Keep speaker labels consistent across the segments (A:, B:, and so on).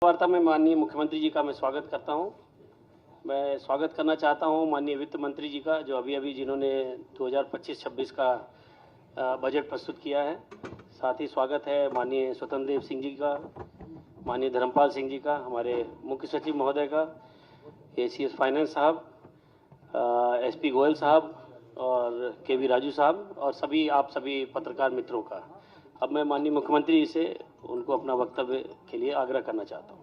A: वार्ता में माननीय मुख्यमंत्री जी का मैं स्वागत करता हूं। मैं स्वागत करना चाहता हूं माननीय वित्त मंत्री जी का, जो अभी जिन्होंने 2025-26 का बजट प्रस्तुत किया है। साथ ही स्वागत है माननीय स्वतंत्र देव सिंह जी का, माननीय धर्मपाल सिंह जी का, हमारे मुख्य सचिव महोदय का, ACS फाइनेंस साहब, SP गोयल साहब और KV राजू साहब और सभी पत्रकार मित्रों का। अब मैं माननीय मुख्यमंत्री जी से उनको अपना वक्तव्य के लिए आग्रह करना चाहता हूं।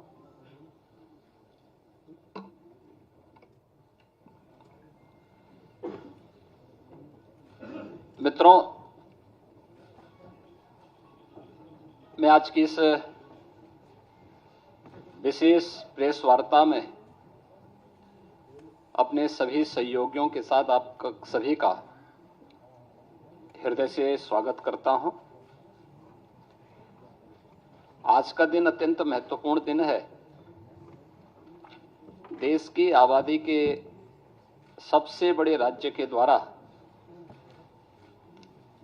B: मित्रों, मैं आज की इस विशेष प्रेस वार्ता में अपने सभी सहयोगियों के साथ आप सभी का हृदय से स्वागत करता हूं। आज का दिन अत्यंत महत्वपूर्ण दिन है। देश की आबादी के सबसे बड़े राज्य के द्वारा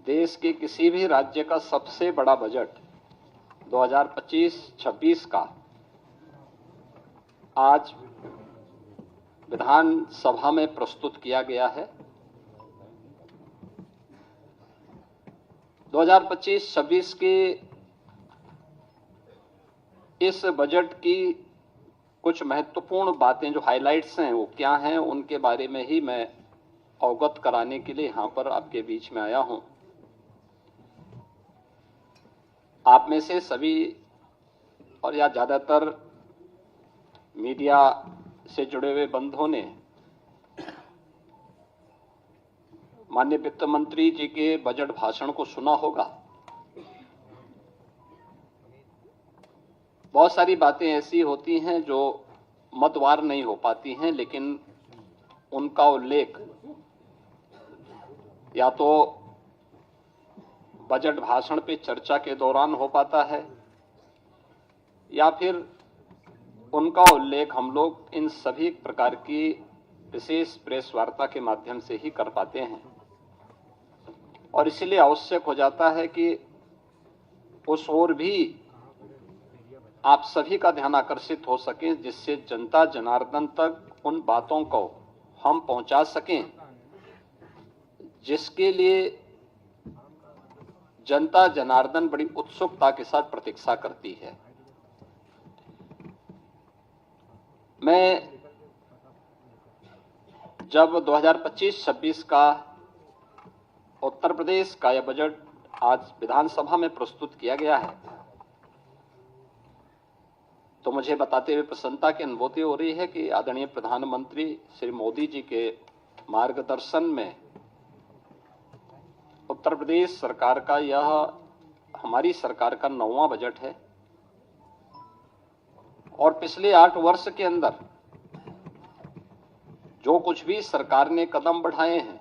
B: देश के किसी भी राज्य का सबसे बड़ा बजट 2025-26 का आज विधानसभा में प्रस्तुत किया गया है। 2025-26 के इस बजट की कुछ महत्वपूर्ण बातें जो हाइलाइट्स हैं वो क्या हैं, उनके बारे में ही मैं अवगत कराने के लिए यहां पर आपके बीच में आया हूं। आप में से सभी और या ज्यादातर मीडिया से जुड़े हुए बंधुओं ने माननीय वित्त मंत्री जी के बजट भाषण को सुना होगा। बहुत सारी बातें ऐसी होती हैं जो मतवार नहीं हो पाती हैं, लेकिन उनका उल्लेख या तो बजट भाषण पे चर्चा के दौरान हो पाता है या फिर उनका उल्लेख हम लोग इन सभी प्रकार की विशेष प्रेस वार्ता के माध्यम से ही कर पाते हैं। और इसलिए आवश्यक हो जाता है कि उस ओर भी आप सभी का ध्यान आकर्षित हो सके, जिससे जनता जनार्दन तक उन बातों को हम पहुंचा सकें जिसके लिए जनता जनार्दन बड़ी उत्सुकता के साथ प्रतीक्षा करती है। मैं जब 2025-26 का उत्तर प्रदेश का यह बजट आज विधानसभा में प्रस्तुत किया गया है तो मुझे बताते हुए प्रसन्नता की अनुभूति हो रही है कि आदरणीय प्रधानमंत्री श्री मोदी जी के मार्गदर्शन में उत्तर प्रदेश सरकार का यह हमारी सरकार का 9वां बजट है और पिछले 8 वर्ष के अंदर जो कुछ भी सरकार ने कदम बढ़ाए हैं,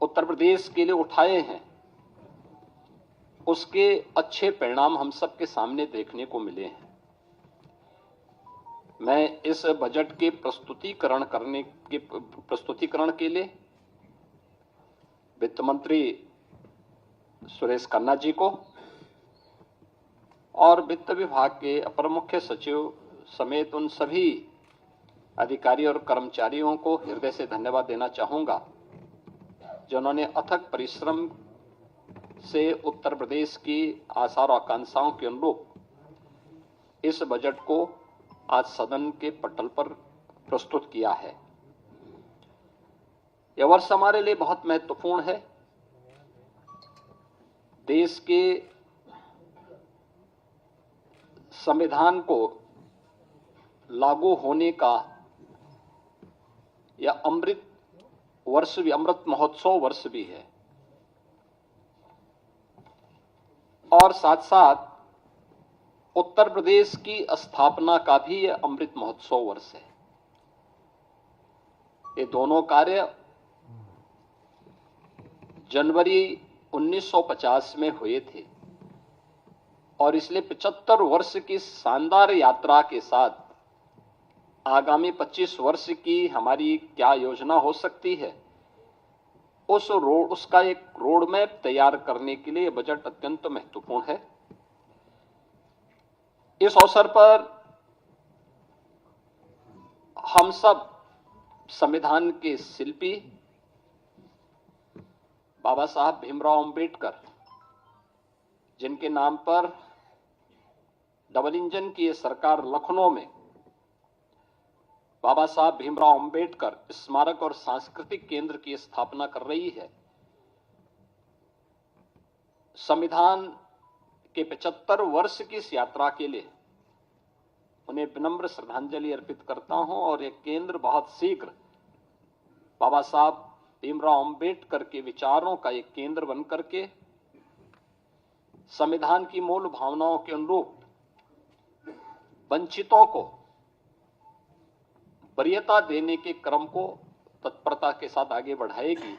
B: उत्तर प्रदेश के लिए उठाए हैं, उसके अच्छे परिणाम हम सबके सामने देखने को मिले हैं। मैं इस बजट के प्रस्तुतिकरण के लिए वित्त मंत्री सुरेश खन्ना जी को और वित्त विभाग के अपर मुख्य सचिव समेत उन सभी अधिकारी और कर्मचारियों को हृदय से धन्यवाद देना चाहूंगा, जिन्होंने अथक परिश्रम से उत्तर प्रदेश की आशा और आकांक्षाओं के अनुरूप इस बजट को आज सदन के पटल पर प्रस्तुत किया है। यह वर्ष हमारे लिए बहुत महत्वपूर्ण है। देश के संविधान को लागू होने का यह अमृत महोत्सव वर्ष भी है और साथ साथ उत्तर प्रदेश की स्थापना का भी यह अमृत महोत्सव वर्ष है। ये दोनों कार्य जनवरी 1950 में हुए थे और इसलिए 75 वर्ष की शानदार यात्रा के साथ आगामी 25 वर्ष की हमारी क्या योजना हो सकती है, उसका एक रोड मैप तैयार करने के लिए बजट अत्यंत महत्वपूर्ण है। इस अवसर पर हम सब संविधान के शिल्पी बाबा साहब भीमराव अंबेडकर, जिनके नाम पर डबल इंजन की ये सरकार लखनऊ में बाबा साहब भीमराव अंबेडकर स्मारक और सांस्कृतिक केंद्र की स्थापना कर रही है, संविधान के 75 वर्ष की इस यात्रा के लिए उन्हें विनम्र श्रद्धांजलि अर्पित करता हूं और यह केंद्र बहुत शीघ्र बाबा साहब भीमराव अंबेडकर के विचारों का एक केंद्र बनकर के संविधान की मूल भावनाओं के अनुरूप वंचितों को वरीयता देने के क्रम को तत्परता के साथ आगे बढ़ाएगी।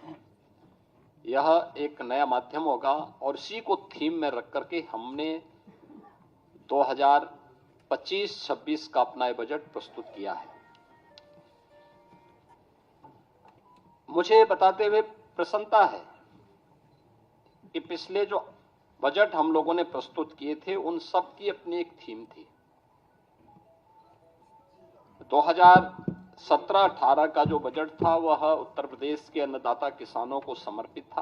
B: यह एक नया माध्यम होगा और इसी को थीम में रख करके हमने 2025-26 का अपना ये बजट प्रस्तुत किया है। मुझे बताते हुए प्रसन्नता है कि पिछले जो बजट हम लोगों ने प्रस्तुत किए थे उन सब की अपनी एक थीम थी। 2017-18 का जो बजट था वह उत्तर प्रदेश के अन्नदाता किसानों को समर्पित था।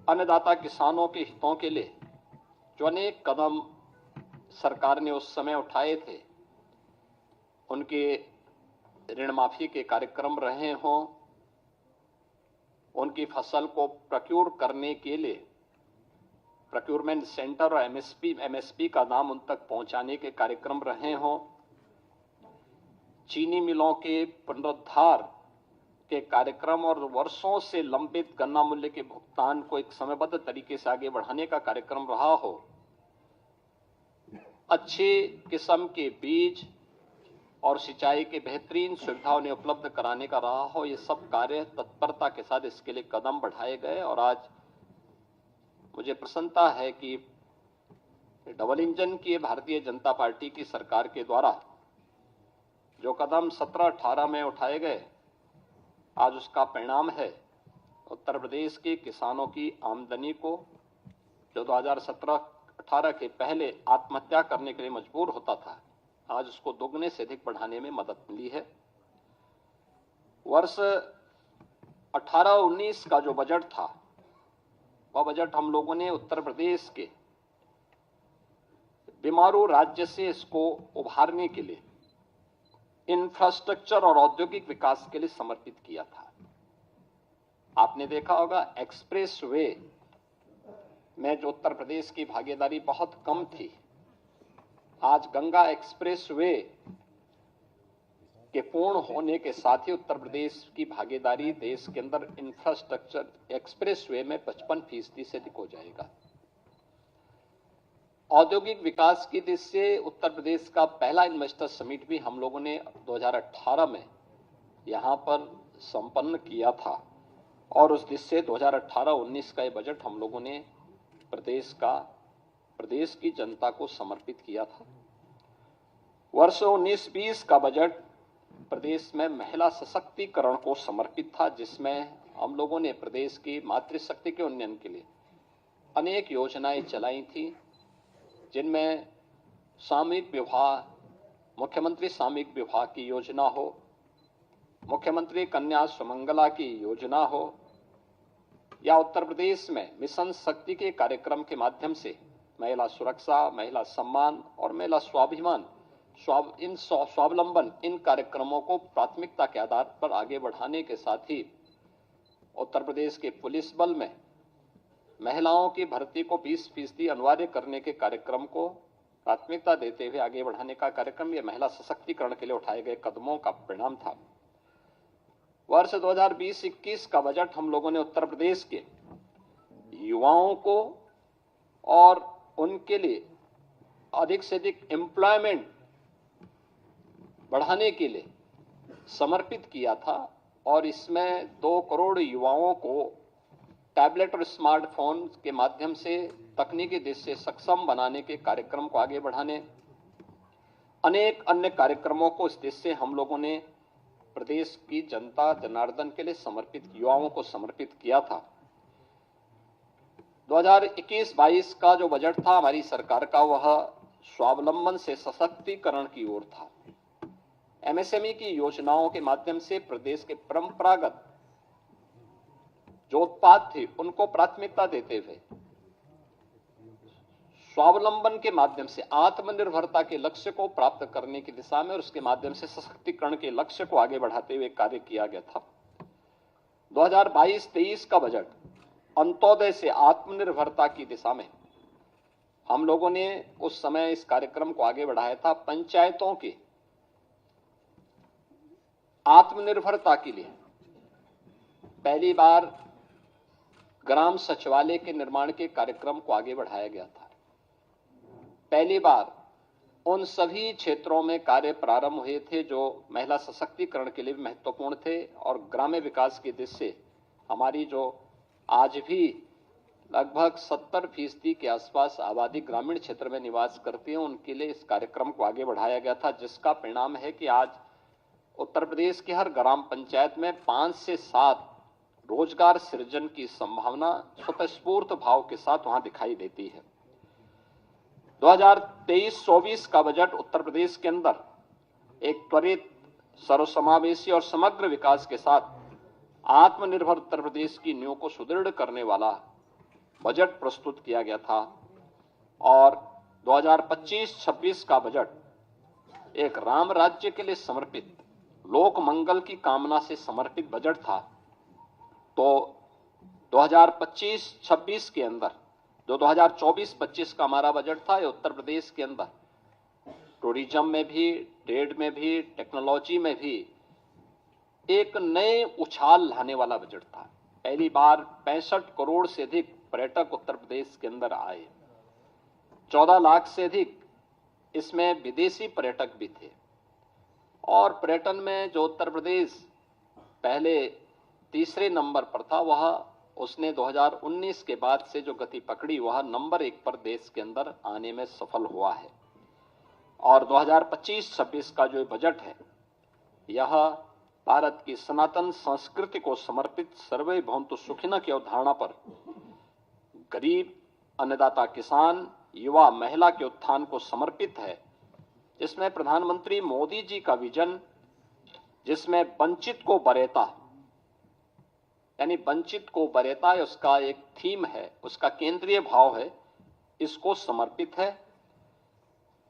B: अन्नदाता किसानों के हितों के लिए जो अनेक कदम सरकार ने उस समय उठाए थे, उनके ऋण माफी के कार्यक्रम रहे हों, उनकी फसल को प्रोक्योर करने के लिए प्रोक्योरमेंट सेंटर और एमएसपी का दाम उन तक पहुंचाने के कार्यक्रम रहे हों, चीनी मिलों के पुनरुद्धार के कार्यक्रम और वर्षों से लंबित गन्ना मूल्य के भुगतान को एक समयबद्ध तरीके से आगे बढ़ाने का कार्यक्रम रहा हो, अच्छे किस्म के बीज और सिंचाई के बेहतरीन सुविधा उन्हें उपलब्ध कराने का रहा हो, ये सब कार्य तत्परता के साथ इसके लिए कदम बढ़ाए गए। और आज मुझे प्रसन्नता है कि डबल इंजन की भारतीय जनता पार्टी की सरकार के द्वारा जो कदम 17-18 में उठाए गए, आज उसका परिणाम है उत्तर प्रदेश के किसानों की आमदनी को, जो 2017-18 के पहले आत्महत्या करने के लिए मजबूर होता था, आज उसको दोगुने से अधिक बढ़ाने में मदद मिली है। वर्ष 18-19 का जो बजट था वह बजट हम लोगों ने उत्तर प्रदेश के बीमारू राज्य से इसको उभारने के लिए इंफ्रास्ट्रक्चर और औद्योगिक विकास के लिए समर्पित किया था। आपने देखा होगा एक्सप्रेस वे में जो उत्तर प्रदेश की भागीदारी बहुत कम थी, आज गंगा एक्सप्रेस वे के पूर्ण होने के साथ ही उत्तर प्रदेश की भागीदारी देश के अंदर इंफ्रास्ट्रक्चर एक्सप्रेस वे में 55% से अधिक हो जाएगा। औद्योगिक विकास की दृष्टि से उत्तर प्रदेश का पहला इन्वेस्टर समिट भी हम लोगों ने 2018 में यहां पर संपन्न किया था और उस दृष्टि से 2018-19 का ये बजट हम लोगों ने प्रदेश की जनता को समर्पित किया था। वर्ष 19-20 का बजट प्रदेश में महिला सशक्तिकरण को समर्पित था, जिसमें हम लोगों ने प्रदेश की मातृशक्ति के उन्नयन के लिए अनेक योजनाएं चलाई थी, जिनमें सामूहिक विवाह, मुख्यमंत्री सामूहिक विवाह की योजना हो, मुख्यमंत्री कन्या सुमंगला की योजना हो, या उत्तर प्रदेश में मिशन शक्ति के कार्यक्रम के माध्यम से महिला सुरक्षा, महिला सम्मान और महिला स्वाभिमान, स्वावलंबन, इन कार्यक्रमों को प्राथमिकता के आधार पर आगे बढ़ाने के साथ ही उत्तर प्रदेश के पुलिस बल में महिलाओं की भर्ती को 20% अनिवार्य करने के कार्यक्रम को प्राथमिकता देते हुए आगे बढ़ाने का कार्यक्रम, यह महिला सशक्तिकरण के लिए उठाए गए कदमों का परिणाम था। वर्ष 2020-21 का बजट हम लोगों ने उत्तर प्रदेश के युवाओं को और उनके लिए अधिक से अधिक एम्प्लॉयमेंट बढ़ाने के लिए समर्पित किया था और इसमें 2 करोड़ युवाओं को टैबलेट और स्मार्टफोन के माध्यम से तकनीकी दृष्टि से सक्षम बनाने के कार्यक्रम को आगे बढ़ाने, अनेक अन्य कार्यक्रमों को इस दृष्टि से हम लोगों ने प्रदेश की जनता जनार्दन के लिए समर्पित, युवाओं को समर्पित किया था। 2021-22 का जो बजट था हमारी सरकार का, वह स्वावलंबन से सशक्तिकरण की ओर था। एमएसएमई की योजनाओं के माध्यम से प्रदेश के परंपरागत जो उत्पाद थे उनको प्राथमिकता देते हुए स्वावलंबन के माध्यम से आत्मनिर्भरता के लक्ष्य को प्राप्त करने की दिशा में और उसके माध्यम से सशक्तिकरण के लक्ष्य को आगे बढ़ाते हुए कार्य किया गया था। 2022-23 का बजट अंत्योदय से आत्मनिर्भरता की दिशा में हम लोगों ने उस समय इस कार्यक्रम को आगे बढ़ाया था। पंचायतों के आत्मनिर्भरता के लिए पहली बार ग्राम सचिवालय के निर्माण के कार्यक्रम को आगे बढ़ाया गया था। पहली बार उन सभी क्षेत्रों में कार्य प्रारंभ हुए थे जो महिला सशक्तिकरण के लिए भी महत्वपूर्ण थे और ग्राम्य विकास की दृष्टि से हमारी जो आज भी लगभग 70% के आसपास आबादी ग्रामीण क्षेत्र में निवास करती है, उनके लिए इस कार्यक्रम को आगे बढ़ाया गया था, जिसका परिणाम है कि आज उत्तर प्रदेश की हर ग्राम पंचायत में 5 से 7 रोजगार सृजन की संभावना स्वतःस्फूर्त भाव के साथ वहां दिखाई देती है। 2023-24 का बजट उत्तर प्रदेश के अंदर एक त्वरित, सर्वसमावेशी और समग्र विकास के साथ आत्मनिर्भर उत्तर प्रदेश की नींव को सुदृढ़ करने वाला बजट प्रस्तुत किया गया था और 2025-26 का बजट एक राम राज्य के लिए समर्पित, लोक मंगल की कामना से समर्पित बजट था। तो 2025-26 के अंदर जो 2024-25 का हमारा बजट था, ये उत्तर प्रदेश के अंदर टूरिज्म में भी, ट्रेड में भी, टेक्नोलॉजी में भी एक नए उछाल लाने वाला बजट था। पहली बार 65 करोड़ से अधिक पर्यटक उत्तर प्रदेश के अंदर आए। 14 लाख से अधिक इसमें विदेशी पर्यटक भी थे और पर्यटन में जो उत्तर प्रदेश पहले तीसरे नंबर पर था, वह उसने 2019 के बाद से जो गति पकड़ी वह नंबर 1 पर देश के अंदर आने में सफल हुआ है। और 2025-26 का जो बजट है, यह भारत की सनातन संस्कृति को समर्पित सर्वे भवन्तु सुखिनः की अवधारणा पर गरीब, अन्नदाता किसान, युवा, महिला के उत्थान को समर्पित है, जिसमें प्रधानमंत्री मोदी जी का विजन, जिसमें वंचित को वरीयता, यानी वंचित को वरीयता उसका एक थीम है, उसका केंद्रीय भाव है, इसको समर्पित है।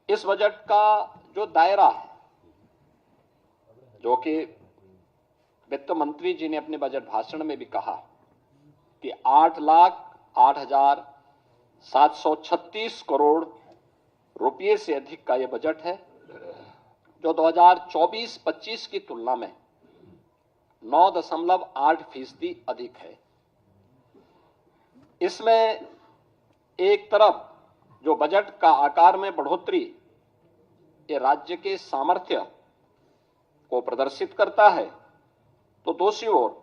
B: इस बजट का जो दायरा है, जो कि वित्त मंत्री जी ने अपने बजट भाषण में भी कहा कि 8,08,736 करोड़ रुपये से अधिक का यह बजट है, जो 2024-25 की तुलना में 9.8% अधिक है। इसमें एक तरफ जो बजट का आकार में बढ़ोतरी ये राज्य के सामर्थ्य को प्रदर्शित करता है, तो दूसरी ओर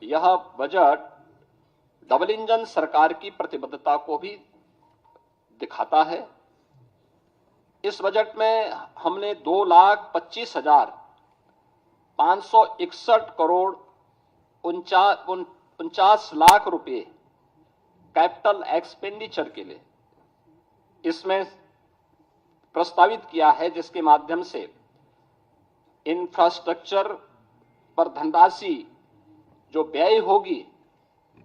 B: यह बजट डबल इंजन सरकार की प्रतिबद्धता को भी दिखाता है। इस बजट में हमने 2,25,561 करोड़ 49 लाख रुपए कैपिटल एक्सपेंडिचर के लिए इसमें प्रस्तावित किया है, जिसके माध्यम से इंफ्रास्ट्रक्चर पर धनराशि जो व्यय होगी,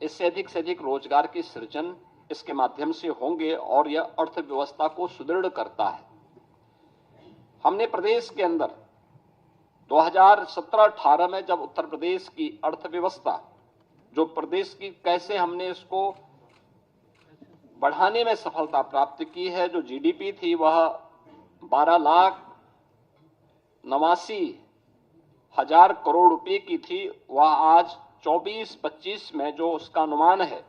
B: इससे अधिक रोजगार की सृजन इसके माध्यम से होंगे और यह अर्थव्यवस्था को सुदृढ़ करता है। हमने प्रदेश के अंदर 2017-18 में जब उत्तर प्रदेश की अर्थव्यवस्था, जो प्रदेश की कैसे हमने इसको बढ़ाने में सफलता प्राप्त की है, जो जीडीपी थी वह 12,89,000 करोड़ रुपए की थी, वह आज 24-25 में जो उसका अनुमान है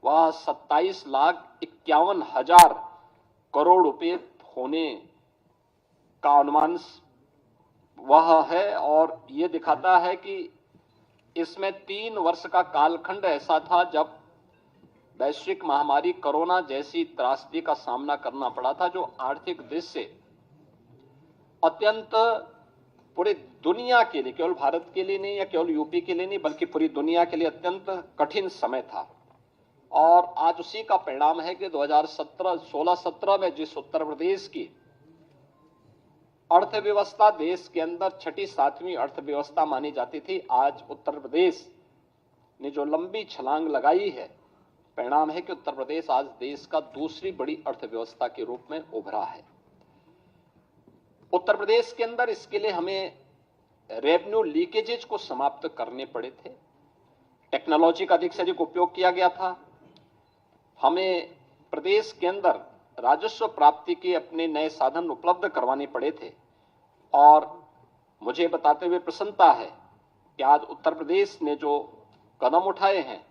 B: वह 27,51,000 करोड़ रुपए होने का अनुमान वह है। और ये दिखाता है कि इसमें 3 वर्ष का कालखंड ऐसा था जब वैश्विक महामारी कोरोना जैसी त्रासदी का सामना करना पड़ा था, जो आर्थिक दृष्टि से अत्यंत पूरी दुनिया के लिए, केवल भारत के लिए नहीं या केवल यूपी के लिए नहीं, बल्कि पूरी दुनिया के लिए अत्यंत कठिन समय था। और आज उसी का परिणाम है कि 2016-17 में जिस उत्तर प्रदेश की अर्थव्यवस्था देश के अंदर छठी सातवीं अर्थव्यवस्था मानी जाती थी, आज उत्तर प्रदेश ने जो लंबी छलांग लगाई है, परिणाम है कि उत्तर प्रदेश आज देश का दूसरी बड़ी अर्थव्यवस्था के रूप में उभरा है। उत्तर प्रदेश के अंदर इसके लिए हमें रेवेन्यू लीकेजेज को समाप्त करने पड़े थे। टेक्नोलॉजी का अधिक से अधिक उपयोग किया गया था। हमें प्रदेश के अंदर राजस्व प्राप्ति के अपने नए साधन उपलब्ध करवाने पड़े थे और मुझे बताते हुए प्रसन्नता है कि आज उत्तर प्रदेश ने जो कदम उठाए हैं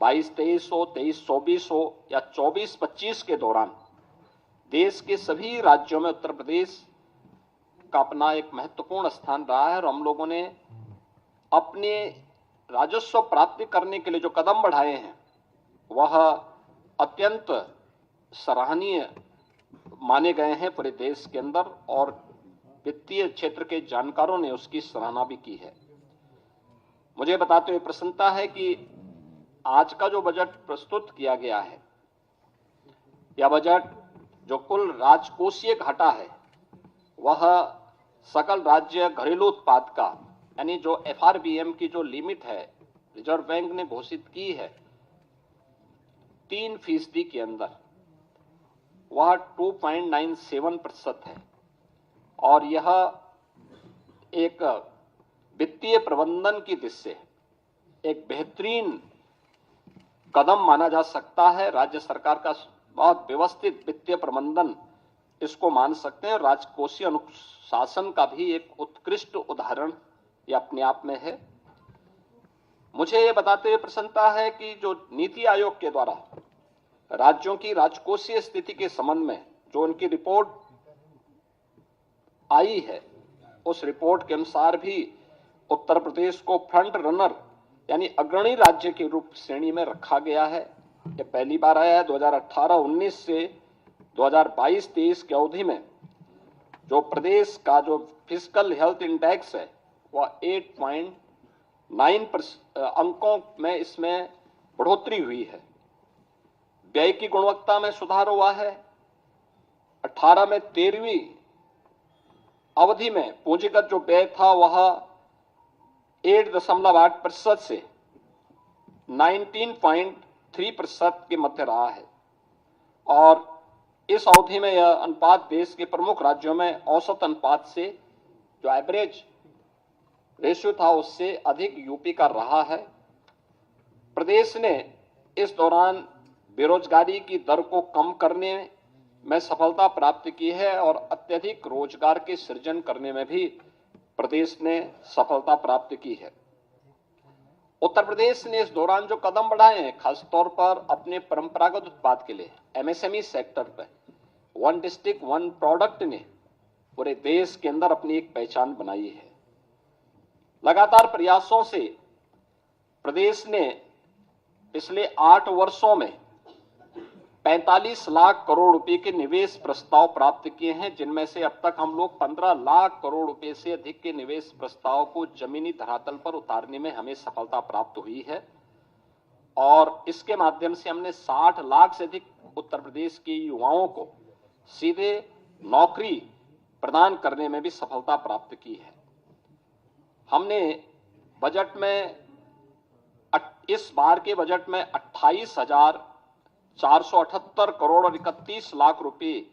B: 22-23 हो, 23-24 हो या 24-25 के दौरान देश के सभी राज्यों में उत्तर प्रदेश का अपना एक महत्वपूर्ण स्थान रहा है और हम लोगों ने अपने राजस्व प्राप्ति करने के लिए जो कदम बढ़ाए हैं वह अत्यंत सराहनीय माने गए हैं पूरे देश के अंदर और वित्तीय क्षेत्र के जानकारों ने उसकी सराहना भी की है। मुझे बताते हुए प्रसन्नता है कि आज का जो बजट प्रस्तुत किया गया है, यह बजट जो कुल राजकोषीय घाटा है वह सकल राज्य घरेलू उत्पाद का यानी जो FRBM की जो लिमिट है रिजर्व बैंक ने घोषित की है 3% के अंदर वह 2.97% है और यह एक वित्तीय प्रबंधन की दृष्टि से एक बेहतरीन कदम माना जा सकता है। राज्य सरकार का बहुत व्यवस्थित वित्तीय प्रबंधन इसको मान सकते हैं। राजकोषीय अनुशासन का भी एक उत्कृष्ट उदाहरण यह अपने आप में है। मुझे ये बताते हुए प्रसन्नता है कि जो नीति आयोग के द्वारा राज्यों की राजकोषीय स्थिति के संबंध में जो उनकी रिपोर्ट आई है, उस रिपोर्ट के अनुसार भी उत्तर प्रदेश को फ्रंट रनर यानी अग्रणी राज्य के रूप श्रेणी में रखा गया है। यह पहली बार आया है। 2018-19 से 2022-23 की अवधि में जो प्रदेश का जो फिस्कल हेल्थ इंडेक्स है वह 8.9 अंकों में इसमें बढ़ोतरी हुई है। व्यय की गुणवत्ता में सुधार हुआ है। 18 में 13वीं अवधि में पूंजीगत जो व्यय था वह 8.8% से 19.3% के मध्य रहा है और इस अवधि में यह अनुपात देश के प्रमुख राज्यों में औसत अनुपात से जो एवरेज रेशियो था उससे अधिक यूपी का रहा है। प्रदेश ने इस दौरान बेरोजगारी की दर को कम करने में सफलता प्राप्त की है और अत्यधिक रोजगार के सृजन करने में भी प्रदेश ने सफलता प्राप्त की है। उत्तर प्रदेश ने इस दौरान जो कदम बढ़ाए हैं खासतौर पर अपने परंपरागत उत्पाद के लिए MSME सेक्टर पर वन डिस्ट्रिक्ट वन प्रोडक्ट ने पूरे देश के अंदर अपनी एक पहचान बनाई है। लगातार प्रयासों से प्रदेश ने पिछले 8 वर्षों में 45 लाख करोड़ रुपए के निवेश प्रस्ताव प्राप्त किए हैं, जिनमें से अब तक हम लोग 15 लाख करोड़ रुपए से अधिक के निवेश प्रस्ताव को जमीनी धरातल पर उतारने में हमें सफलता प्राप्त हुई है और इसके माध्यम से हमने 60 लाख से अधिक उत्तर प्रदेश के युवाओं को सीधे नौकरी प्रदान करने में भी सफलता प्राप्त की है। हमने बजट में इस बार के बजट में 28,478 करोड़ और 31 लाख रुपए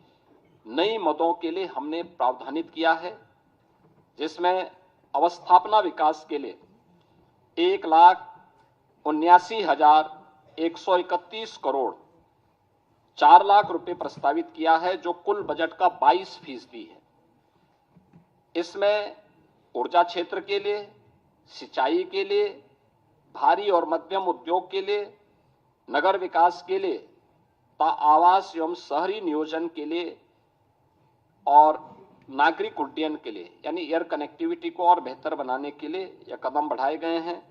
B: नई मदों के लिए हमने प्रावधानित किया है, जिसमें अवस्थापना विकास के लिए 1,79,131 करोड़ 4 लाख रुपए प्रस्तावित किया है, जो कुल बजट का 22% है। इसमें ऊर्जा क्षेत्र के लिए, सिंचाई के लिए, भारी और मध्यम उद्योग के लिए, नगर विकास के लिए, आवास एवं शहरी नियोजन के लिए और नागरिक उड्डयन के लिए यानी एयर कनेक्टिविटी को और बेहतर बनाने के लिए यह कदम बढ़ाए गए हैं।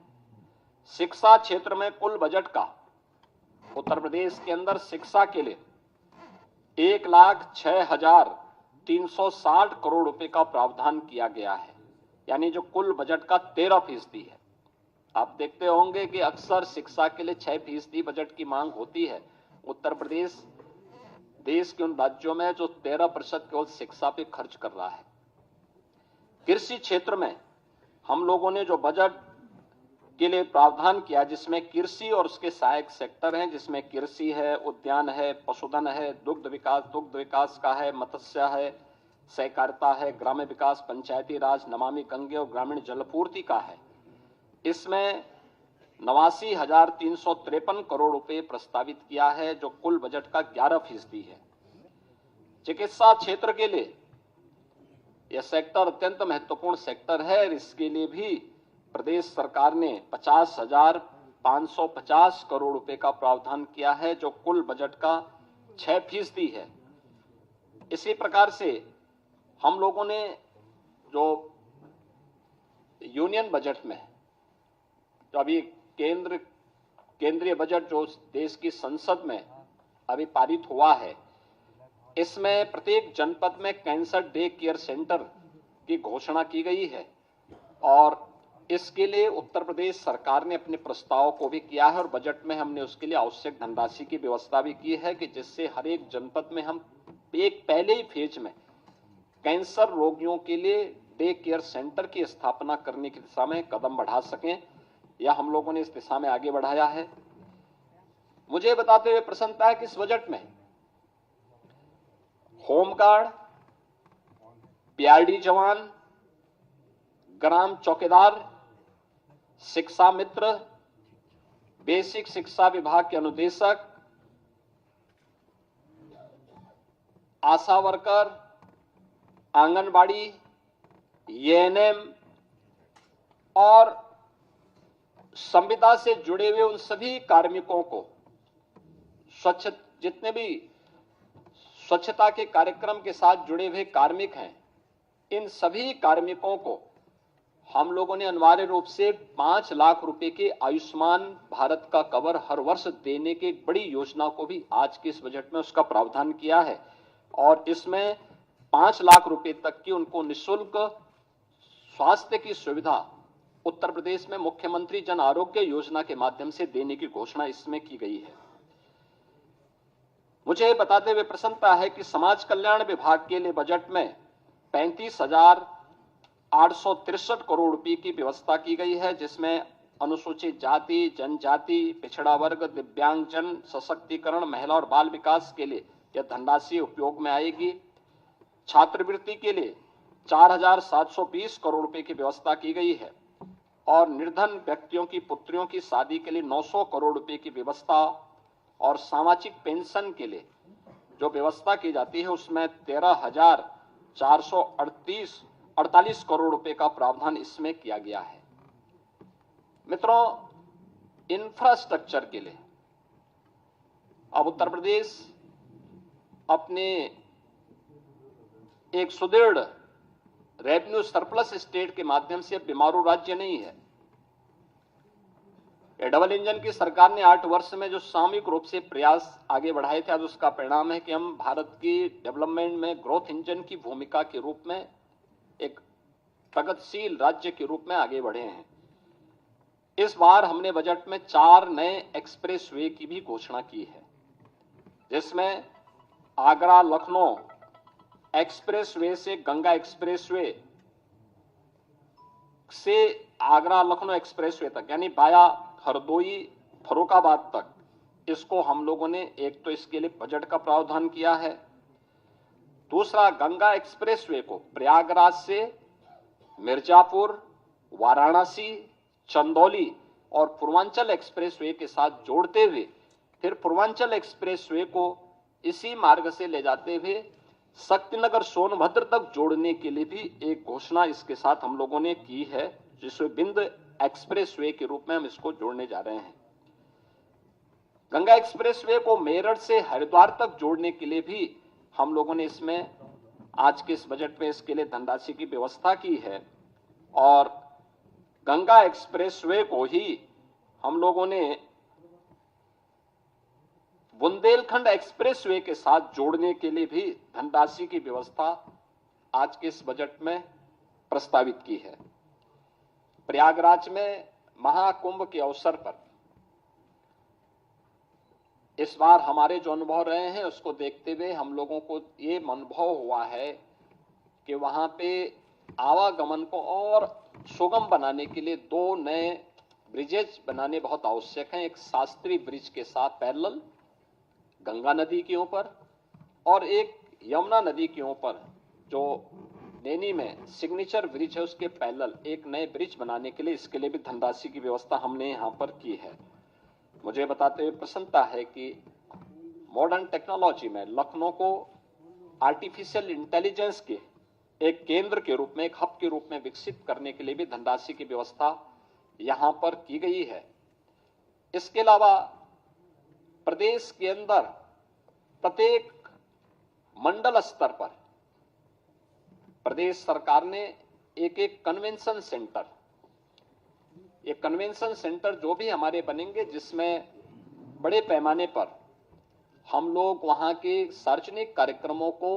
B: शिक्षा क्षेत्र में कुल बजट का उत्तर प्रदेश के अंदर शिक्षा के लिए 1,06,360 करोड़ रुपए का प्रावधान किया गया है, यानी जो कुल बजट का 13% है। आप देखते होंगे कि अक्सर शिक्षा के लिए 6% बजट की मांग होती है। उत्तर प्रदेश देश के उन राज्यों में जो 13% केवल शिक्षा पे खर्च कर रहा है। कृषि क्षेत्र में हम लोगों ने जो बजट के लिए प्रावधान किया, जिसमें कृषि और उसके सहायक सेक्टर हैं, जिसमें कृषि है, उद्यान है, पशुधन है, दुग्ध विकास का है, मत्स्य है, सहकारिता है, ग्राम्य विकास, पंचायती राज, नमामि गंगे और ग्रामीण जलपूर्ति का है। इसमें 89,353 करोड़ रुपए प्रस्तावित किया है, जो कुल बजट का 11% है। चिकित्सा क्षेत्र के लिए यह सेक्टर अत्यंत महत्वपूर्ण सेक्टर है और इसके लिए भी प्रदेश सरकार ने 50,550 करोड़ रुपए का प्रावधान किया है, जो कुल बजट का 6% है। इसी प्रकार से हम लोगों ने जो यूनियन बजट में जो अभी केंद्रीय बजट जो देश की संसद में अभी पारित हुआ है, इसमें प्रत्येक जनपद में कैंसर डे केयर सेंटर की घोषणा की गई है और इसके लिए उत्तर प्रदेश सरकार ने अपने प्रस्ताव को भी किया है और बजट में हमने उसके लिए आवश्यक धनराशि की व्यवस्था भी की है कि जिससे हर एक जनपद में हम एक पहले ही फेज में कैंसर रोगियों के लिए डे केयर सेंटर की स्थापना करने की दिशा में कदम बढ़ा सकें। या हम लोगों ने इस दिशा में आगे बढ़ाया है। मुझे बताते हुए प्रसन्नता है कि इस बजट में होमगार्ड, पीआरडी जवान, ग्राम चौकीदार, शिक्षा मित्र, बेसिक शिक्षा विभाग के अनुदेशक, आशा वर्कर, आंगनबाड़ी, एएनएम और संविदा से जुड़े हुए उन सभी कार्मिकों को जितने भी स्वच्छता के कार्यक्रम के साथ जुड़े हुए कार्मिक हैं, इन सभी कार्मिकों को हम लोगों ने अनिवार्य रूप से 5 लाख रुपए के आयुष्मान भारत का कवर हर वर्ष देने की एक बड़ी योजना को भी आज के इस बजट में उसका प्रावधान किया है और इसमें 5 लाख रुपए तक की उनको निःशुल्क स्वास्थ्य की सुविधा उत्तर प्रदेश में मुख्यमंत्री जन आरोग्य योजना के माध्यम से देने की घोषणा इसमें की गई है। मुझे बताते हुए प्रसन्नता है कि समाज कल्याण विभाग के लिए बजट में 35,863 करोड़ रुपए की व्यवस्था की गई है, जिसमें अनुसूचित जाति, जनजाति, पिछड़ा वर्ग, दिव्यांगजन सशक्तिकरण, महिला और बाल विकास के लिए यह धनराशि उपयोग में आएगी। छात्रवृत्ति के लिए 4,720 करोड़ रुपए की व्यवस्था की गई है और निर्धन व्यक्तियों की पुत्रियों की शादी के लिए 900 करोड़ रुपए की व्यवस्था और सामाजिक पेंशन के लिए जो व्यवस्था की जाती है उसमें 13,448 करोड़ रुपए का प्रावधान इसमें किया गया है। मित्रों, इंफ्रास्ट्रक्चर के लिए अब उत्तर प्रदेश अपने एक सुदृढ़ रेवेन्यू सरप्लस स्टेट के माध्यम से बीमारू राज्य नहीं है। डबल इंजन की सरकार ने 8 वर्ष में जो सामूहिक रूप से प्रयास आगे बढ़ाए थे, आज उसका परिणाम है कि हम भारत की डेवलपमेंट में ग्रोथ इंजन की भूमिका के रूप में एक प्रगतिशील राज्य के रूप में आगे बढ़े हैं। इस बार हमने बजट में 4 नए एक्सप्रेसवे की भी घोषणा की है, जिसमें आगरा लखनऊ एक्सप्रेसवे से गंगा एक्सप्रेसवे से आगरा लखनऊ एक्सप्रेसवे तक यानी बाया हरदोई फर्रुखाबाद तक, इसको हम लोगों ने एक तो इसके लिए बजट का प्रावधान किया है। दूसरा, गंगा एक्सप्रेसवे को प्रयागराज से मिर्जापुर, वाराणसी, चंदौली और पूर्वांचल एक्सप्रेसवे के साथ जोड़ते हुए फिर पूर्वांचल एक्सप्रेसवे को इसी मार्ग से ले जाते हुए शक्तिनगर सोनभद्र तक जोड़ने के लिए भी एक घोषणा इसके साथ हम लोगों ने की है, जिसमें बिंद एक्सप्रेसवे के रूप में हम इसको जोड़ने जा रहे हैं। गंगा एक्सप्रेसवे को मेरठ से हरिद्वार तक जोड़ने के लिए भी हम लोगों ने इसमें आज के इस बजट में इसके लिए धनराशि की व्यवस्था की है और गंगा एक्सप्रेसवे को ही हम लोगों ने बुंदेलखंड एक्सप्रेसवे के साथ जोड़ने के लिए भी धनराशि की व्यवस्था आज के इस बजट में प्रस्तावित की है। प्रयागराज में महाकुंभ के अवसर पर इस बार हमारे जो अनुभव रहे हैं उसको देखते हुए हम लोगों को ये अनुभव हुआ है कि वहां पे आवागमन को और सुगम बनाने के लिए 2 नए ब्रिजेज बनाने बहुत आवश्यक हैं। एक शास्त्री ब्रिज के साथ पैरेलल गंगा नदी के ऊपर और एक यमुना नदी के ऊपर जो नैनी में सिग्नेचर ब्रिज है उसके पैरेलल एक नए ब्रिज बनाने के लिए, इसके लिए भी धनराशि की व्यवस्था हमने यहां पर की है। मुझे बताते हुए प्रसन्नता है कि मॉडर्न टेक्नोलॉजी में लखनऊ को आर्टिफिशियल इंटेलिजेंस के एक केंद्र के रूप में, एक हब के रूप में विकसित करने के लिए भी धनराशि की व्यवस्था यहां पर की गई है। इसके अलावा प्रदेश के अंदर प्रत्येक मंडल स्तर पर प्रदेश सरकार ने एक कन्वेंशन सेंटर, ये कन्वेंशन सेंटर जो भी हमारे बनेंगे जिसमें बड़े पैमाने पर हम लोग वहां के सार्वजनिक कार्यक्रमों को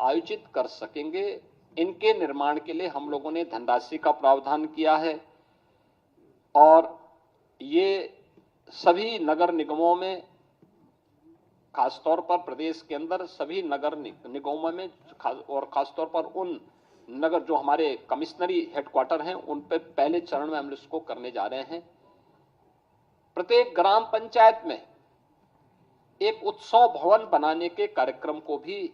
B: आयोजित कर सकेंगे, इनके निर्माण के लिए हम लोगों ने धनराशि का प्रावधान किया है। और ये सभी नगर निगमों में, खासतौर पर प्रदेश के अंदर सभी नगर निगमों में और खासतौर पर उन नगर जो हमारे कमिश्नरी हेडक्वार्टर हैं उन पर पहले चरण में हम इसको करने जा रहे हैं। प्रत्येक ग्राम पंचायत में एक उत्सव भवन बनाने के कार्यक्रम को भी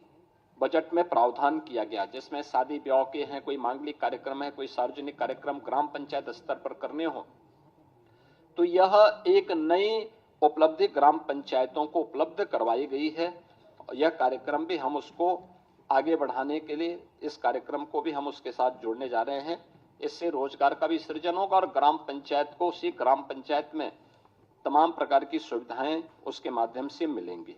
B: बजट में प्रावधान किया गया, जिसमें शादी ब्याह के हैं, कोई मांगलिक कार्यक्रम है, कोई सार्वजनिक कार्यक्रम ग्राम पंचायत स्तर पर करने हो तो यह एक नई उपलब्धि ग्राम पंचायतों को उपलब्ध करवाई गई है। यह कार्यक्रम भी हम उसको आगे बढ़ाने के लिए, इस कार्यक्रम को भी हम उसके साथ जोड़ने जा रहे हैं। इससे रोजगार का भी सृजन होगा और ग्राम पंचायत को, उसी ग्राम पंचायत में तमाम प्रकार की सुविधाएं उसके माध्यम से मिलेंगी।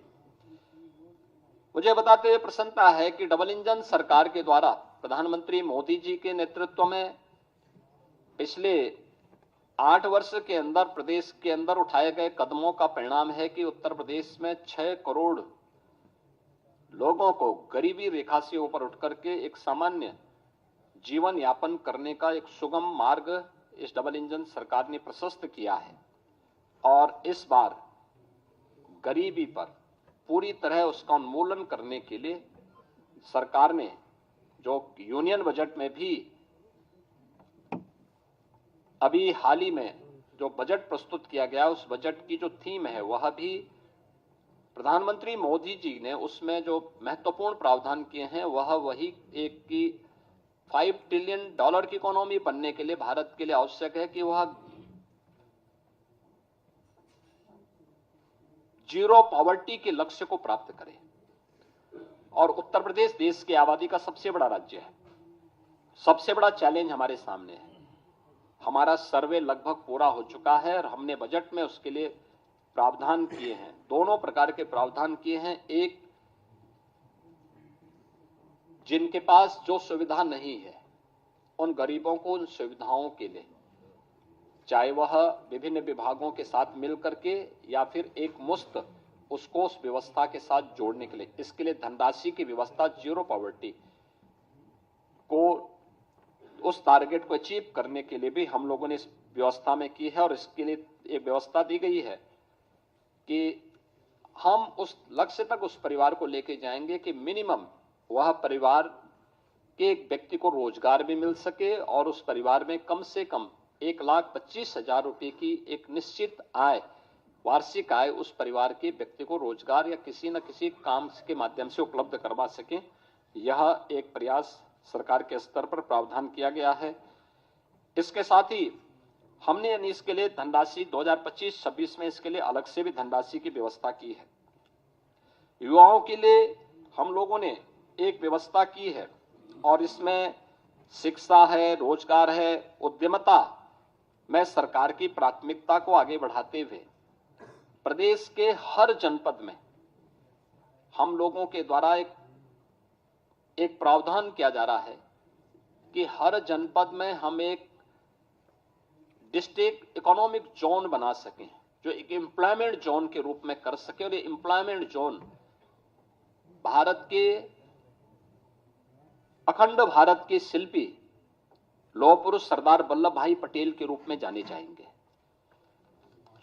B: मुझे बताते हुए प्रसन्नता है कि डबल इंजन सरकार के द्वारा प्रधानमंत्री मोदी जी के नेतृत्व में पिछले 8 वर्ष के अंदर प्रदेश के अंदर उठाए गए कदमों का परिणाम है कि उत्तर प्रदेश में 6 करोड़ लोगों को गरीबी रेखा से ऊपर उठ करके एक सामान्य जीवन यापन करने का एक सुगम मार्ग इस डबल इंजन सरकार ने प्रशस्त किया है। और इस बार गरीबी पर पूरी तरह उसका उन्मूलन करने के लिए सरकार ने जो यूनियन बजट में भी अभी हाल ही में जो बजट प्रस्तुत किया गया, उस बजट की जो थीम है वह भी प्रधानमंत्री मोदी जी ने उसमें जो महत्वपूर्ण प्रावधान किए हैं वह वही एक कि $5 ट्रिलियन की इकोनॉमी बनने के लिए भारत के लिए आवश्यक है कि वह जीरो पॉवर्टी के लक्ष्य को प्राप्त करे। और उत्तर प्रदेश देश की आबादी का सबसे बड़ा राज्य है, सबसे बड़ा चैलेंज हमारे सामने है। हमारा सर्वे लगभग पूरा हो चुका है और हमने बजट में उसके लिए प्रावधान किए हैं, दोनों प्रकार के प्रावधान किए हैं। एक, जिनके पास जो सुविधा नहीं है उन गरीबों को उन सुविधाओं के लिए, चाहे वह विभिन्न विभागों के साथ मिलकर के या फिर एक मुश्त उसको उस व्यवस्था के साथ जोड़ने के लिए, इसके लिए धनराशि की व्यवस्था जीरो पॉवर्टी को, उस टारगेट को अचीव करने के लिए भी हम लोगों ने इस व्यवस्था में की है। और इसके लिए एक व्यवस्था दी गई है कि हम उस लक्ष्य तक उस परिवार को लेके जाएंगे कि मिनिमम वह परिवार के एक व्यक्ति को रोजगार भी मिल सके और उस परिवार में कम से कम 1,25,000 रुपए की एक निश्चित आय, वार्षिक आय उस परिवार के व्यक्ति को रोजगार या किसी न किसी काम के माध्यम से उपलब्ध करवा सके। यह एक प्रयास सरकार के स्तर पर प्रावधान किया गया है। इसके साथ ही हमने इसके लिए धनराशि 2025-26 में इसके लिए अलग से भी धनराशि की व्यवस्था की है। युवाओं के लिए हम लोगों ने एक व्यवस्था की है और इसमें शिक्षा है, रोजगार है, उद्यमिता में सरकार की प्राथमिकता को आगे बढ़ाते हुए प्रदेश के हर जनपद में हम लोगों के द्वारा एक प्रावधान किया जा रहा है कि हर जनपद में हम एक डिस्ट्रिक्ट इकोनॉमिक जोन बना सकें, जो एक एम्प्लॉयमेंट जोन के रूप में कर सके। और ये एम्प्लॉयमेंट जोन भारत के, अखंड भारत के शिल्पी लौह पुरुष सरदार वल्लभ भाई पटेल के रूप में जाने जाएंगे,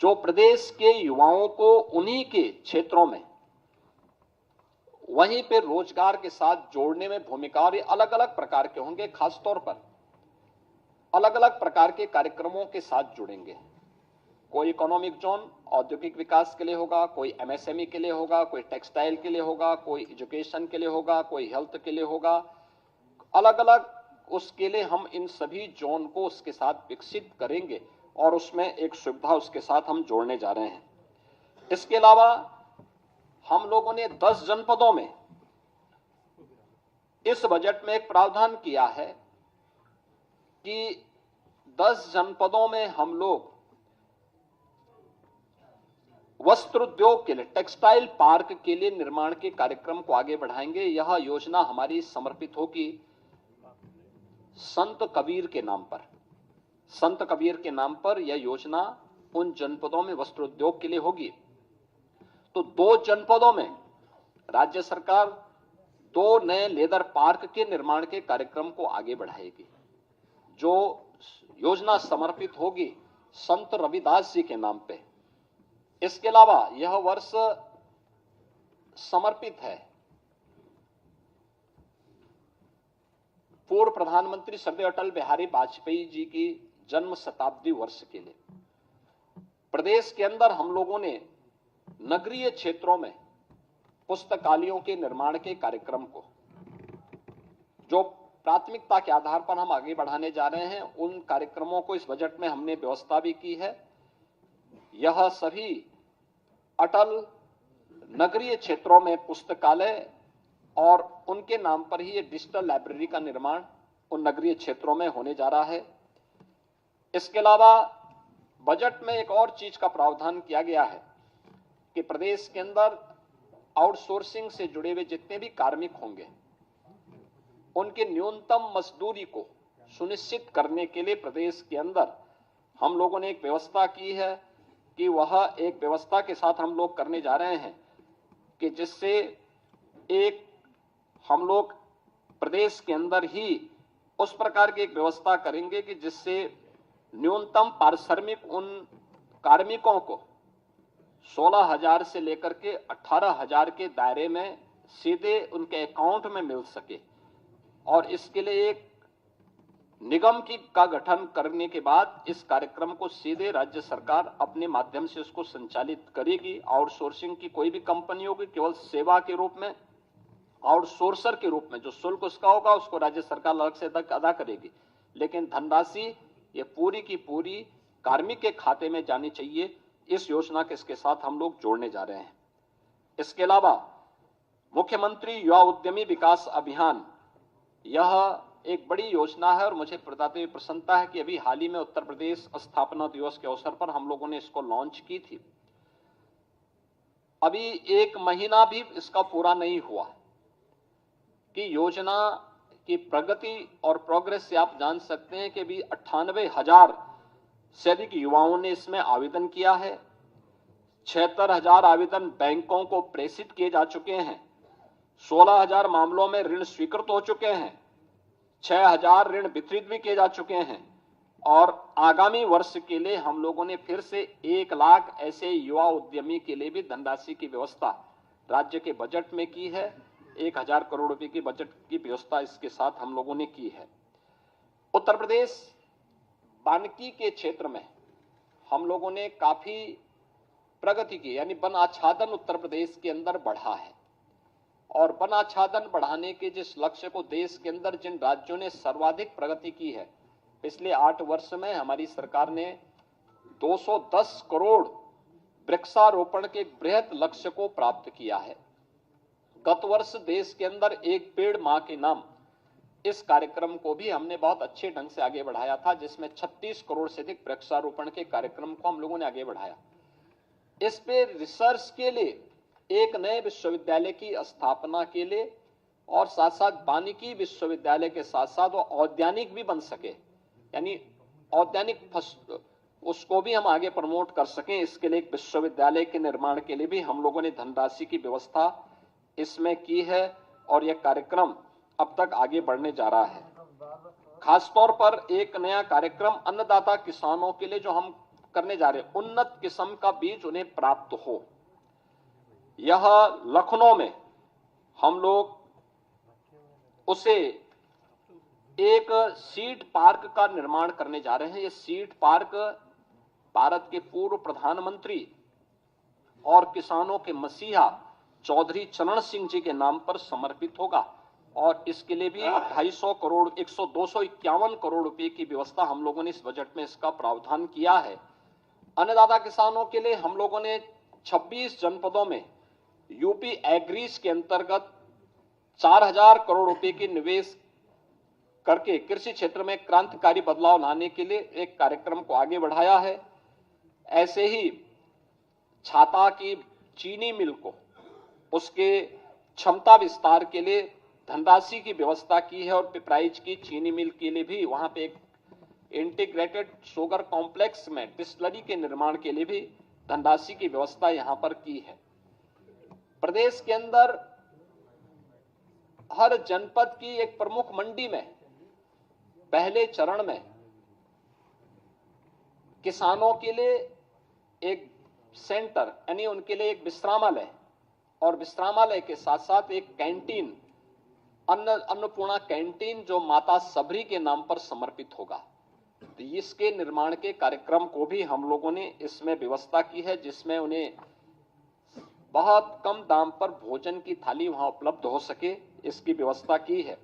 B: जो प्रदेश के युवाओं को उन्हीं के क्षेत्रों में वहीं पे रोजगार के साथ जोड़ने में भूमिका, और ये अलग अलग प्रकार के होंगे, खासतौर पर अलग अलग प्रकार के कार्यक्रमों के साथ जुड़ेंगे। कोई इकोनॉमिक जोन औद्योगिक विकास के लिए होगा, कोई एमएसएमई के लिए होगा, कोई टेक्सटाइल के लिए होगा, कोई एजुकेशन के लिए होगा, कोई हेल्थ के लिए होगा, अलग अलग उसके लिए हम इन सभी जोन को उसके साथ विकसित करेंगे और उसमें एक सुविधा उसके साथ हम जोड़ने जा रहे हैं। इसके अलावा हम लोगों ने 10 जनपदों में इस बजट में एक प्रावधान किया है कि 10 जनपदों में हम लोग वस्त्र उद्योग के लिए, टेक्सटाइल पार्क के लिए निर्माण के कार्यक्रम को आगे बढ़ाएंगे। यह योजना हमारी समर्पित होगी संत कबीर के नाम पर। संत कबीर के नाम पर यह योजना उन जनपदों में वस्त्र उद्योग के लिए होगी। तो 2 जनपदों में राज्य सरकार 2 नए लेदर पार्क के निर्माण के कार्यक्रम को आगे बढ़ाएगी, जो योजना समर्पित होगी संत रविदास जी के नाम पे। इसके अलावा यह वर्ष समर्पित है पूर्व प्रधानमंत्री स्वर्गीय अटल बिहारी वाजपेयी जी की जन्म शताब्दी वर्ष के लिए। प्रदेश के अंदर हम लोगों ने नगरीय क्षेत्रों में पुस्तकालयों के निर्माण के कार्यक्रम को, जो प्राथमिकता के आधार पर हम आगे बढ़ाने जा रहे हैं, उन कार्यक्रमों को इस बजट में हमने व्यवस्था भी की है। यह सभी अटल नगरीय क्षेत्रों में पुस्तकालय और उनके नाम पर ही ये डिजिटल लाइब्रेरी का निर्माण उन नगरीय क्षेत्रों में होने जा रहा है। इसके अलावा बजट में एक और चीज का प्रावधान किया गया है कि प्रदेश के अंदर आउटसोर्सिंग से जुड़े हुए जितने भी कार्मिक होंगे, उनके न्यूनतम मजदूरी को सुनिश्चित करने के लिए प्रदेश के अंदर हम लोगों ने एक व्यवस्था की है कि वह एक व्यवस्था के साथ हम लोग करने जा रहे हैं कि जिससे एक हम लोग प्रदेश के अंदर ही उस प्रकार की एक व्यवस्था करेंगे कि जिससे न्यूनतम पारिश्रमिक उन कार्मिकों को 16,000 से लेकर के 18,000 के दायरे में सीधे उनके अकाउंट में मिल सके। और इसके लिए एक निगम का गठन करने के बाद इस कार्यक्रम को सीधे राज्य सरकार अपने माध्यम से उसको संचालित करेगी। आउटसोर्सिंग की कोई भी कंपनी होगी, केवल सेवा के रूप में, आउटसोर्सर के रूप में जो शुल्क उसका होगा उसको राज्य सरकार अलग से अदा करेगी, लेकिन धनराशि ये पूरी की पूरी कार्मिक के खाते में जानी चाहिए। इस योजना के इसके साथ हम लोग जोड़ने जा रहे हैं। इसके अलावा मुख्यमंत्री युवा उद्यमी विकास अभियान, यह एक बड़ी योजना है और मुझे बताते हुए प्रसन्नता है कि अभी हाल ही में उत्तर प्रदेश स्थापना दिवस के अवसर पर हम लोगों ने इसको लॉन्च की थी। अभी 1 महीना भी इसका पूरा नहीं हुआ कि योजना की प्रगति और प्रोग्रेस से आप जान सकते हैं कि अभी 98,000 से अधिक युवाओं ने इसमें आवेदन किया है। 76,000 आवेदन बैंकों को प्रेषित किए जा चुके हैं। 16,000 मामलों में ऋण स्वीकृत हो चुके हैं। 6,000 ऋण वितरित भी किए जा चुके हैं। और आगामी वर्ष के लिए हम लोगों ने फिर से 1 लाख ऐसे युवा उद्यमी के लिए भी धनराशि की व्यवस्था राज्य के बजट में की है। 1,000 करोड़ रुपए की बजट की व्यवस्था इसके साथ हम लोगों ने की है। उत्तर प्रदेश वानिकी के क्षेत्र में हम लोगों ने काफी प्रगति की, यानी वन आच्छादन उत्तर प्रदेश के अंदर बढ़ा है। और वन आच्छादन बढ़ाने के जिस लक्ष्य को देश के अंदर जिन राज्यों ने सर्वाधिक प्रगति की है, पिछले 8 वर्ष में हमारी सरकार ने 210 करोड़ वृक्षारोपण के बृहद लक्ष्य को प्राप्त किया है। गत वर्ष देश के अंदर एक पेड़ मां के नाम, इस कार्यक्रम को भी हमने बहुत अच्छे ढंग से आगे बढ़ाया था, जिसमें 36 करोड़ से अधिक वृक्षारोपण के कार्यक्रम को हम लोगों ने आगे बढ़ाया। इस पे रिसर्च के लिए एक नए विश्वविद्यालय की स्थापना के लिए और साथ साथ वानिकी विश्वविद्यालय के साथ साथ वो औद्यानिक भी बन सके, यानी औद्यानिक उसको भी हम आगे प्रमोट कर सकें, इसके लिए एक विश्वविद्यालय के निर्माण के लिए भी हम लोगों ने धनराशि की व्यवस्था इसमें की है और यह कार्यक्रम अब तक आगे बढ़ने जा रहा है। खासतौर पर एक नया कार्यक्रम अन्नदाता किसानों के लिए जो हम करने जा रहे हैं, उन्नत किस्म का बीज उन्हें प्राप्त हो। यह लखनऊ में हम लोग उसे एक सीड पार्क का निर्माण करने जा रहे हैं। यह सीड पार्क भारत के पूर्व प्रधानमंत्री और किसानों के मसीहा चौधरी चरण सिंह जी के नाम पर समर्पित होगा और इसके लिए भी 250 करोड़ 251 करोड़ रुपए की व्यवस्था हम लोगों ने इस बजट में इसका प्रावधान किया है। अन्नदाता किसानों के लिए हम लोगों ने 26 जनपदों में यूपी एग्रीज के अंतर्गत 4000 करोड़ रुपए की निवेश करके कृषि क्षेत्र में क्रांतिकारी बदलाव लाने के लिए एक कार्यक्रम को आगे बढ़ाया है। ऐसे ही छाता की चीनी मिल को उसके क्षमता विस्तार के लिए धनराशि की व्यवस्था की है और पिपराइच की चीनी मिल के लिए भी वहां पे एक इंटीग्रेटेड शुगर कॉम्प्लेक्स में डिस्टिलरी के निर्माण के लिए भी धनराशि की व्यवस्था यहां पर की है। प्रदेश के अंदर हर जनपद की एक प्रमुख मंडी में पहले चरण में किसानों के लिए एक सेंटर यानी उनके लिए एक विश्रामालय और विश्रामालय के साथ साथ एक कैंटीन अन्नपूर्णा कैंटीन जो माता सबरी के नाम पर समर्पित होगा। तो इसके निर्माण के कार्यक्रम को भी हम लोगों ने इसमें व्यवस्था की है, जिसमें उन्हें बहुत कम दाम पर भोजन की थाली वहां उपलब्ध हो सके, इसकी व्यवस्था की है।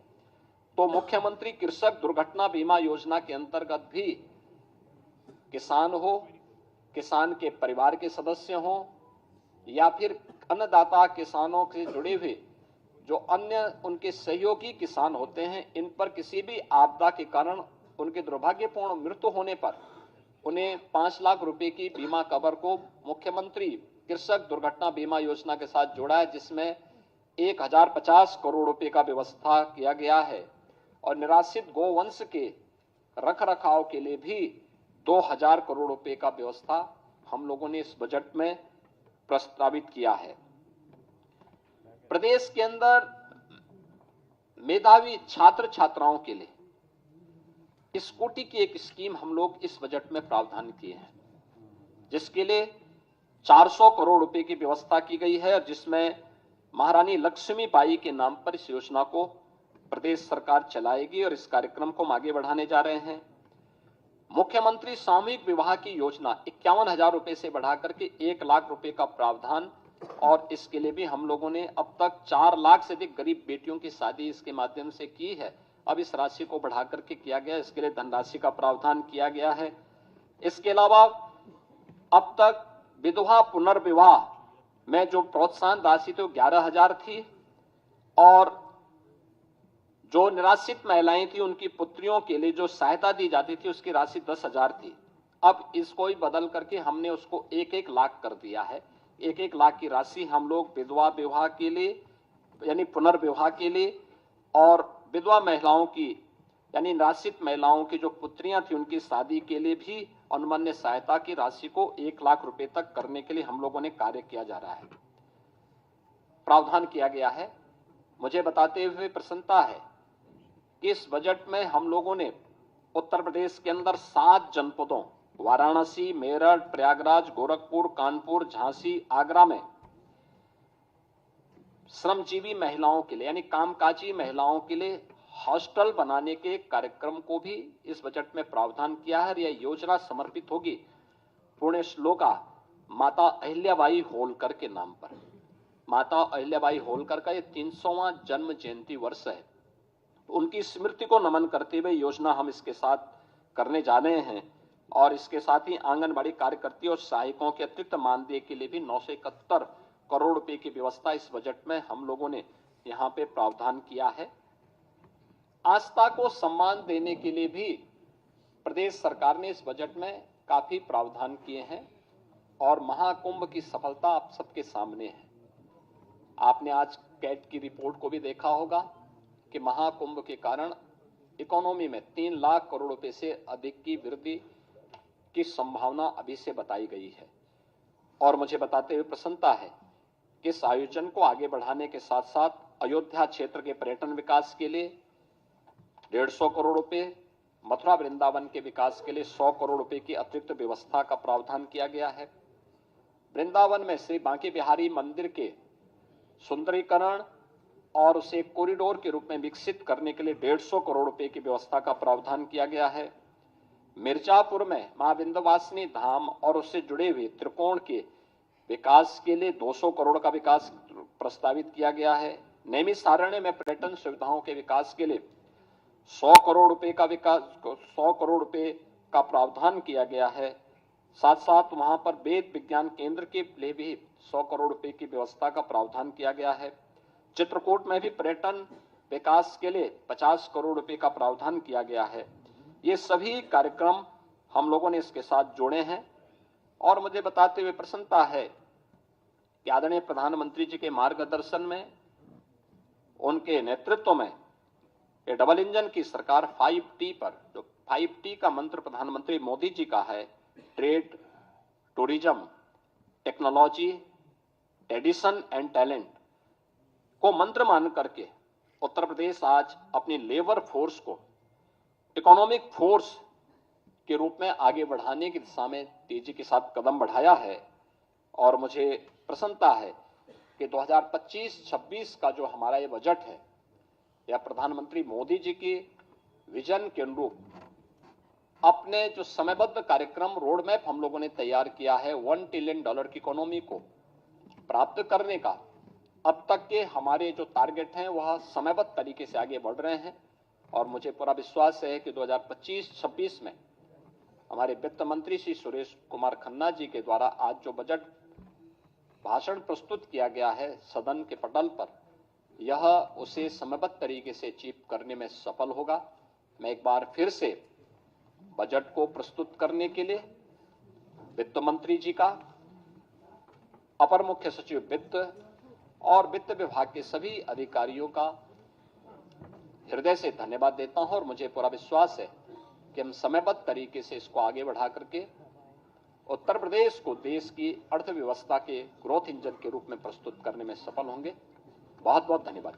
B: तो मुख्यमंत्री कृषक दुर्घटना बीमा योजना के अंतर्गत भी किसान हो, किसान के परिवार के सदस्य हो या फिर अन्नदाता किसानों से जुड़े हुए जो अन्य उनके सहयोगी किसान होते हैं, इन पर किसी भी आपदा के कारण उनके दुर्भाग्यपूर्ण मृत्यु होने पर उन्हें 5 लाख रुपए की बीमा कवर को मुख्यमंत्री कृषक दुर्घटना बीमा योजना के साथ जोड़ा है, जिसमें 1050 करोड़ रुपए का व्यवस्था किया गया है और निराश्रित गोवंश के रख रखाव के लिए भी 2000 करोड़ रुपए का व्यवस्था हम लोगों ने इस बजट में प्रस्तावित किया है। प्रदेश के अंदर मेधावी छात्र छात्राओं के लिए स्कूटी की एक स्कीम हम लोग इस बजट में प्रावधान किए हैं, जिसके लिए 400 करोड़ रुपए की व्यवस्था की गई है, जिसमें महारानी लक्ष्मीबाई के नाम पर इस योजना को प्रदेश सरकार चलाएगी और इस कार्यक्रम को हम आगे बढ़ाने जा रहे हैं। मुख्यमंत्री सामूहिक विवाह की योजना 51,000 रुपए से बढ़ाकर के 1 लाख रुपए का प्रावधान और इसके लिए भी हम लोगों ने अब तक 4 लाख से अधिक गरीब बेटियों की शादी इसके माध्यम से की है। अब इस राशि को बढ़ाकर के किया गया, इसके लिए धनराशि का प्रावधान किया गया है। इसके अलावा अब तक विधवा पुनर्विवाह में जो प्रोत्साहन राशि थी वो 11,000 थी और जो निराश्रित महिलाएं थी उनकी पुत्रियों के लिए जो सहायता दी जाती थी उसकी राशि 10,000 थी। अब इसको ही बदल करके हमने उसको 1-1 लाख कर दिया है। 1-1 लाख की राशि हम लोग विधवा विवाह के लिए यानी पुनर्विवाह के लिए और विधवा महिलाओं की यानी निराश्रित महिलाओं की जो पुत्रियां थी उनकी शादी के लिए भी अनुमन्य सहायता की राशि को 1 लाख रुपए तक करने के लिए हम लोगों ने कार्य किया जा रहा है, प्रावधान किया गया है। मुझे बताते हुए प्रसन्नता है कि इस बजट में हम लोगों ने उत्तर प्रदेश के अंदर 7 जनपदों वाराणसी, मेरठ, प्रयागराज, गोरखपुर, कानपुर, झांसी, आगरा में श्रमजीवी महिलाओं के लिए यानी कामकाजी महिलाओं के लिए हॉस्टल बनाने के कार्यक्रम को भी इस बजट में प्रावधान किया है। यह योजना समर्पित होगी पुण्य श्लोका माता अहिल्याबाई होलकर के नाम पर। माता अहिल्याबाई होलकर का यह 300वां जन्म जयंती वर्ष है। उनकी स्मृति को नमन करते हुए योजना हम इसके साथ करने जा रहे हैं और इसके साथ ही आंगनबाड़ी कार्यकर्ती और सहायकों के अतिरिक्त मानदेय के लिए भी 971 करोड़ रुपए की व्यवस्था इस बजट में हम लोगों ने यहां पे प्रावधान किया है। आस्था को सम्मान देने के लिए भी प्रदेश सरकार ने इस बजट में काफी प्रावधान किए हैं और महाकुंभ की सफलता आप सबके सामने है। आपने आज कैट की रिपोर्ट को भी देखा होगा कि महाकुंभ के कारण इकोनॉमी में 3 लाख करोड़ रुपए से अधिक की वृद्धि की संभावना अभी से बताई गई है और मुझे बताते हुए प्रसन्नता है कि इस आयोजन को आगे बढ़ाने के साथ साथ अयोध्या क्षेत्र के पर्यटन विकास के लिए 150 करोड़ रुपए, मथुरा वृंदावन के विकास के लिए 100 करोड़ रुपए की अतिरिक्त व्यवस्था का प्रावधान किया गया है। वृंदावन में श्री बांके बिहारी मंदिर के सुंदरीकरण और उसे कॉरिडोर के रूप में विकसित करने के लिए 150 करोड़ रुपए की व्यवस्था का प्रावधान किया गया है। मिर्जापुर में मां विंध्यवासिनी धाम और उससे जुड़े हुए त्रिकोण के विकास के लिए 200 करोड़ का विकास प्रस्तावित किया गया है। नैमिषारण्य में पर्यटन सुविधाओं के विकास के लिए 100 करोड़ रुपए का प्रावधान किया गया है। साथ साथ वहां पर वेद विज्ञान केंद्र के लिए भी 100 करोड़ रुपए की व्यवस्था का प्रावधान किया गया है। चित्रकूट में भी पर्यटन विकास के लिए 50 करोड़ रुपए का प्रावधान किया गया है। ये सभी कार्यक्रम हम लोगों ने इसके साथ जोड़े हैं और मुझे बताते हुए प्रसन्नता है कि आदरणीय प्रधानमंत्री जी के मार्गदर्शन में, उनके नेतृत्व में ये डबल इंजन की सरकार 5T पर, जो 5T का मंत्र प्रधानमंत्री मोदी जी का है, trade, tourism, technology, tradition and talent को मंत्र मान करके उत्तर प्रदेश आज अपनी लेबर फोर्स को इकोनॉमिक फोर्स के रूप में आगे बढ़ाने की दिशा में तेजी के साथ कदम बढ़ाया है। और मुझे प्रसन्नता है कि 2025-26 का जो हमारा ये बजट है, यह प्रधानमंत्री मोदी जी की विजन के अनुरूप अपने जो समयबद्ध कार्यक्रम रोड मैप हम लोगों ने तैयार किया है, $1 ट्रिलियन की इकोनॉमी को प्राप्त करने का अब तक के हमारे जो टारगेट हैं वह समयबद्ध तरीके से आगे बढ़ रहे हैं। और मुझे पूरा विश्वास है कि 2025-26 में हमारे वित्त मंत्री श्री सुरेश कुमार खन्ना जी के द्वारा आज जो बजट भाषण प्रस्तुत किया गया है सदन के पटल पर, यह उसे समयबद्ध तरीके से अचीव करने में सफल होगा। मैं एक बार फिर से बजट को प्रस्तुत करने के लिए वित्त मंत्री जी का, अपर मुख्य सचिव वित्त और वित्त विभाग के सभी अधिकारियों का हृदय से धन्यवाद देता हूं। और मुझे पूरा विश्वास है कि हम समयबद्ध तरीके से इसको आगे बढ़ा करके उत्तर प्रदेश को देश की अर्थव्यवस्था के ग्रोथ इंजन के रूप में प्रस्तुत करने में सफल होंगे। बहुत बहुत धन्यवाद।